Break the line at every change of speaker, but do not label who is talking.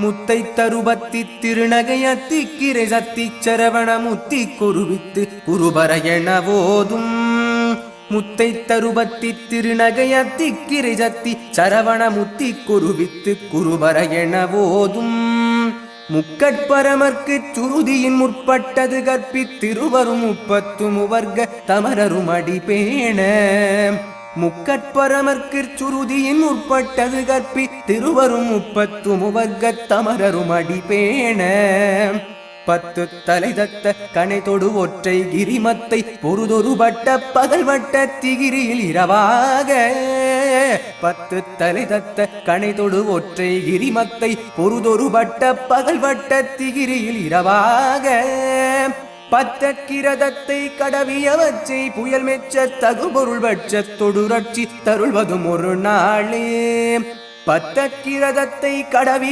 முத்தை தருபத்தி திருநகையத்தி கிரை சத்தி சரவண முத்தி குருவித்து குருபர எனவோதும் முத்தை தருபத்தி திருநகையத்தி கிரை சத்தி சரவண முத்தி குருவித்து குருபர எனவோதும் முக்கட்பரமர்க்கு சுருதியின் முற்பட்டது கற்பித்திருவரும் முப்பத்து முவர்க்க தமரரும் அடிபேண முக்கட்பரமர்க்கு சுருதியின் முற்பட்டது கற்பி திருவரும் முப்பத்து முவர்க்க தமரரும் அடிபேண பத்து தலை தத்த கனை தொடு ஒற்றை கிரிமத்தை பொருதொரு வட்ட பகல் வட்ட திகிரியில் இரவாக பத்து தலை தத்த கனை தொடு ஒற்றை கிரிமத்தை பொருதொரு வட்ட பகல் வட்ட திகிரியில் இரவாக பத்த கிரதத்தை கடவியவற்றை புயல் மெச்ச தகுபொருள் வட்ச தொடுரட்சி தருள்வதும் ஒரு நாளே பத்த கிரதத்தை கடவி